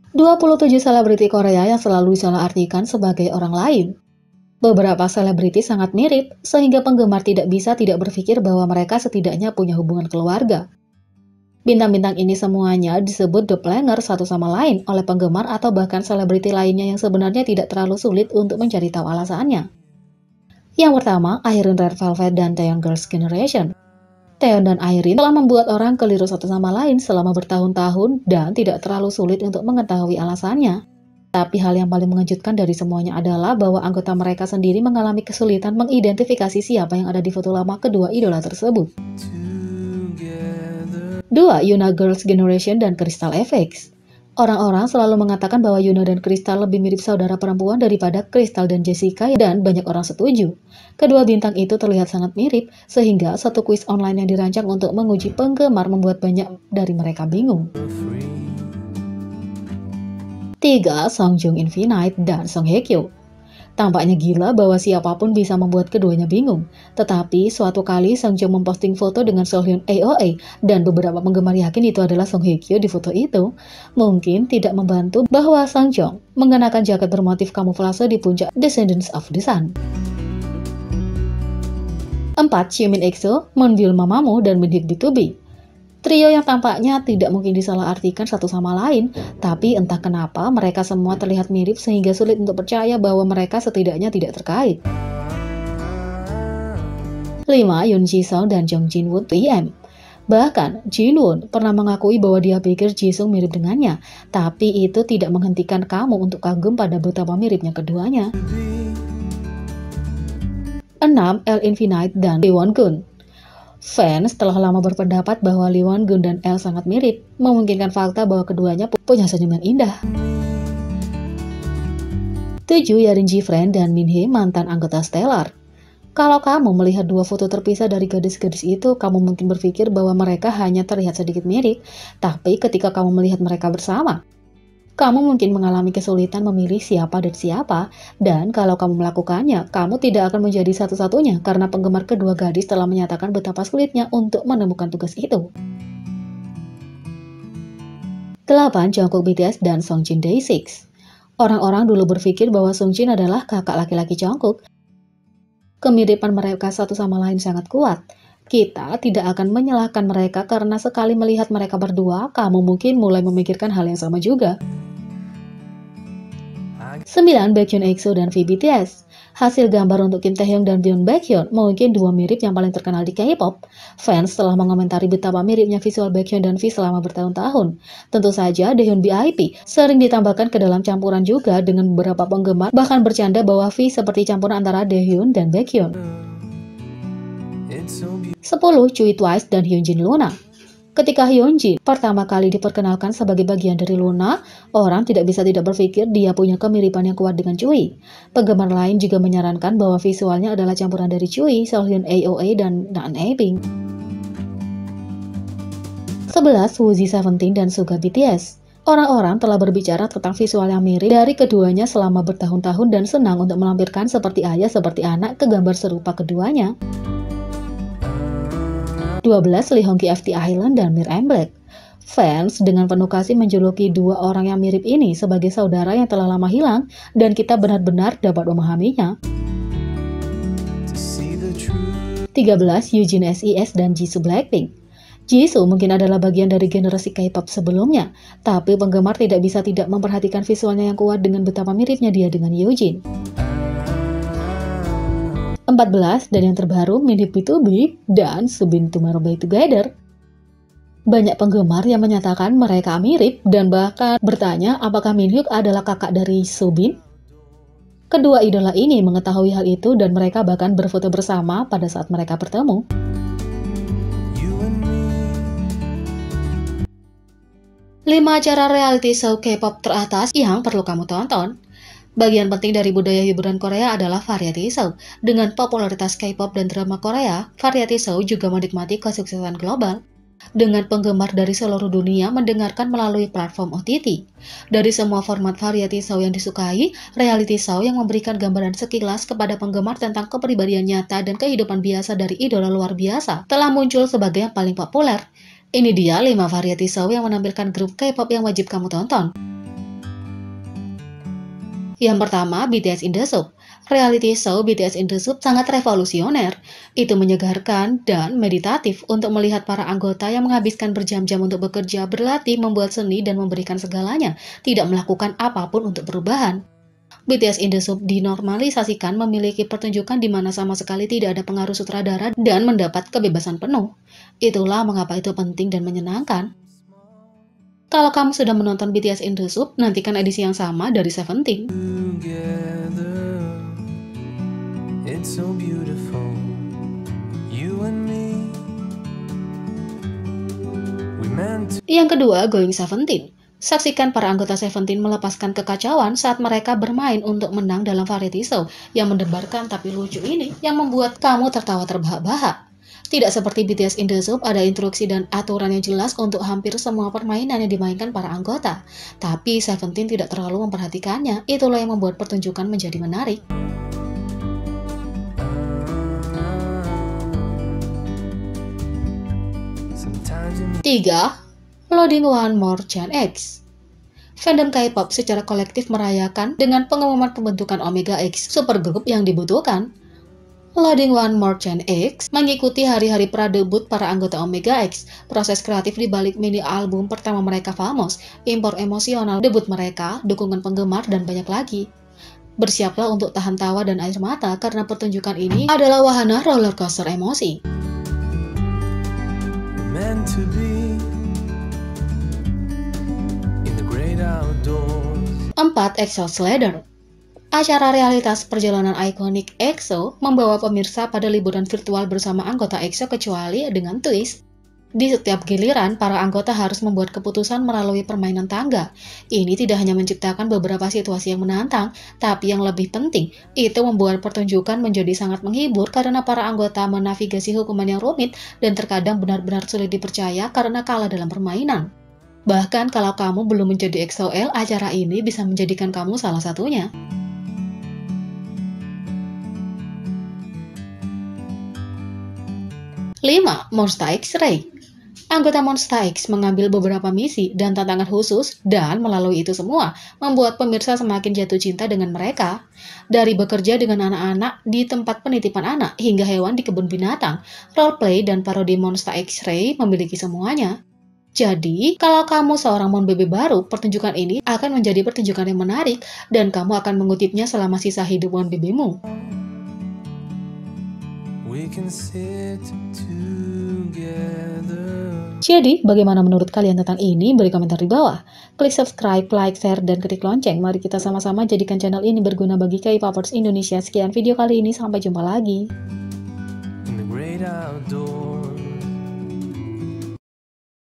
27 selebriti Korea yang selalu disalahartikan sebagai orang lain. Beberapa selebriti sangat mirip, sehingga penggemar tidak berpikir bahwa mereka setidaknya punya hubungan keluarga. Bintang-bintang ini semuanya disebut doppelganger satu sama lain oleh penggemar atau bahkan selebriti lainnya yang sebenarnya tidak terlalu sulit untuk mencari tahu alasannya. Yang pertama, Irene Red Velvet dan Taeyong Girls' Generation. Taeyong dan Irene telah membuat orang keliru satu sama lain selama bertahun-tahun dan tidak terlalu sulit untuk mengetahui alasannya. Tapi hal yang paling mengejutkan dari semuanya adalah bahwa anggota mereka sendiri mengalami kesulitan mengidentifikasi siapa yang ada di foto lama kedua idola tersebut. 2. Yuna Girls' Generation dan Crystal FX. Orang-orang selalu mengatakan bahwa Yuna dan Crystal lebih mirip saudara perempuan daripada Crystal dan Jessica, dan banyak orang setuju. Kedua bintang itu terlihat sangat mirip, sehingga satu kuis online yang dirancang untuk menguji penggemar membuat banyak dari mereka bingung. 3. Songjung Infinite dan Song Hye Kyo. Tampaknya gila bahwa siapapun bisa membuat keduanya bingung. Tetapi suatu kali Songjung memposting foto dengan Seolhyun AOA dan beberapa penggemar yakin itu adalah Song Hye Kyo di foto itu. Mungkin tidak membantu bahwa Songjung mengenakan jaket bermotif kamuflase di puncak Descendants of the Sun. 4. Jimin EXO, Moonbyul Mamamoo, dan Minhyuk BTOB. Trio yang tampaknya tidak mungkin disalahartikan satu sama lain, tapi entah kenapa mereka semua terlihat mirip sehingga sulit untuk percaya bahwa mereka setidaknya tidak terkait. 5. Yoon Ji-sung dan Jung Jin-woon 3M. Bahkan, Jin-woon pernah mengakui bahwa dia pikir Ji-sung mirip dengannya, tapi itu tidak menghentikan kamu untuk kagum pada betapa miripnya keduanya. 6. L Infinite dan Lee Won-gun. Fans telah lama berpendapat bahwa Lee Won-gun dan L sangat mirip, memungkinkan fakta bahwa keduanya punya senyum yang indah. 7. Yarin Ji-fren dan Min-hee, mantan anggota Stellar. Kalau kamu melihat dua foto terpisah dari gadis-gadis itu, kamu mungkin berpikir bahwa mereka hanya terlihat sedikit mirip, tapi ketika kamu melihat mereka bersama, kamu mungkin mengalami kesulitan memilih siapa dan siapa, dan kalau kamu melakukannya, kamu tidak akan menjadi satu-satunya karena penggemar kedua gadis telah menyatakan betapa sulitnya untuk menemukan tugas itu. 8. Jungkook BTS dan Songjin Day6. Orang-orang dulu berpikir bahwa Songjin adalah kakak laki-laki Jungkook. Kemiripan mereka satu sama lain sangat kuat. Kita tidak akan menyalahkan mereka karena sekali melihat mereka berdua, kamu mungkin mulai memikirkan hal yang sama juga. 9. Baekhyun EXO dan V BTS. Hasil gambar untuk Kim Taehyung dan Byeon Baekhyun mungkin dua mirip yang paling terkenal di K-pop. Fans telah mengomentari betapa miripnya visual Baekhyun dan V selama bertahun-tahun. Tentu saja Daehyun BIP sering ditambahkan ke dalam campuran juga dengan beberapa penggemar bahkan bercanda bahwa V seperti campuran antara Daehyun dan Baekhyun. 10. Chui Twice dan Hyunjin Luna. Ketika Hyunjin pertama kali diperkenalkan sebagai bagian dari Luna, orang tidak berpikir dia punya kemiripan yang kuat dengan Chui. Penggemar lain juga menyarankan bahwa visualnya adalah campuran dari Chui, Seolhyun AOA, dan Nan Aebing. 11. Woozi 17 dan Suga BTS. Orang-orang telah berbicara tentang visual yang mirip dari keduanya selama bertahun-tahun dan senang untuk melampirkan seperti ayah seperti anak ke gambar serupa keduanya. 12. Lee Hong-ki FT Island dan Mir Black. Fans dengan penuh kasih menjuluki dua orang yang mirip ini sebagai saudara yang telah lama hilang, dan kita benar-benar dapat memahaminya. 13. Eugene SES dan Jisoo Blackpink. Jisoo mungkin adalah bagian dari generasi K-pop sebelumnya, tapi penggemar tidak memperhatikan visualnya yang kuat dengan betapa miripnya dia dengan Eugene. 14. Dan yang terbaru, Minhyuk BTOB dan Subin Tomorrow By Together. Banyak penggemar yang menyatakan mereka mirip dan bahkan bertanya apakah Minhyuk adalah kakak dari Subin. Kedua idola ini mengetahui hal itu dan mereka bahkan berfoto bersama pada saat mereka bertemu. Lima acara reality show K-pop teratas yang perlu kamu tonton. Bagian penting dari budaya hiburan Korea adalah variety show. Dengan popularitas K-pop dan drama Korea, variety show juga menikmati kesuksesan global. Dengan penggemar dari seluruh dunia mendengarkan melalui platform OTT. Dari semua format variety show yang disukai, reality show yang memberikan gambaran sekilas kepada penggemar tentang kepribadian nyata dan kehidupan biasa dari idola luar biasa telah muncul sebagai yang paling populer. Ini dia 5 variety show yang menampilkan grup K-pop yang wajib kamu tonton. Yang pertama, BTS in the Soup. Reality show BTS in the Soup sangat revolusioner. Itu menyegarkan dan meditatif untuk melihat para anggota yang menghabiskan berjam-jam untuk bekerja, berlatih, membuat seni, dan memberikan segalanya, tidak melakukan apapun untuk perubahan. BTS in the Soup dinormalisasikan memiliki pertunjukan di mana sama sekali tidak ada pengaruh sutradara dan mendapat kebebasan penuh. Itulah mengapa itu penting dan menyenangkan. Kalau kamu sudah menonton BTS in the Soup, nantikan edisi yang sama dari Seventeen. It's so beautiful, you and me. Yang kedua, Going Seventeen. Saksikan para anggota Seventeen melepaskan kekacauan saat mereka bermain untuk menang dalam variety show yang mendebarkan tapi lucu ini yang membuat kamu tertawa terbahak-bahak. Tidak seperti BTS in the Soup, ada instruksi dan aturan yang jelas untuk hampir semua permainan yang dimainkan para anggota. Tapi Seventeen tidak terlalu memperhatikannya, itulah yang membuat pertunjukan menjadi menarik. 3. Loading One More Gen X. Fandom K-pop secara kolektif merayakan dengan pengumuman pembentukan Omega X, supergroup yang dibutuhkan. Loading One More Gen X mengikuti hari-hari pra-debut para anggota Omega X, proses kreatif di balik mini album pertama mereka Famous, impor emosional debut mereka, dukungan penggemar, dan banyak lagi. Bersiaplah untuk tahan tawa dan air mata karena pertunjukan ini adalah wahana roller coaster emosi. 4. EXO Slider. Acara realitas perjalanan ikonik EXO membawa pemirsa pada liburan virtual bersama anggota EXO kecuali dengan twist. Di setiap giliran, para anggota harus membuat keputusan melalui permainan tangga. Ini tidak hanya menciptakan beberapa situasi yang menantang, tapi yang lebih penting, itu membuat pertunjukan menjadi sangat menghibur karena para anggota menavigasi hukuman yang rumit dan terkadang benar-benar sulit dipercaya karena kalah dalam permainan. Bahkan kalau kamu belum menjadi EXO-L, acara ini bisa menjadikan kamu salah satunya. 5. Monsta X-Ray. Anggota Monsta X mengambil beberapa misi dan tantangan khusus dan melalui itu semua membuat pemirsa semakin jatuh cinta dengan mereka. Dari bekerja dengan anak-anak di tempat penitipan anak hingga hewan di kebun binatang, roleplay dan parodi Monsta X-Ray memiliki semuanya. Jadi, kalau kamu seorang Mon Bebe baru, pertunjukan ini akan menjadi pertunjukan yang menarik dan kamu akan mengutipnya selama sisa hidup Mon Bebemu. Jadi, bagaimana menurut kalian tentang ini? Beri komentar di bawah. Klik subscribe, like, share, dan klik lonceng. Mari kita sama-sama jadikan channel ini berguna bagi K-popers Indonesia. Sekian video kali ini, sampai jumpa lagi.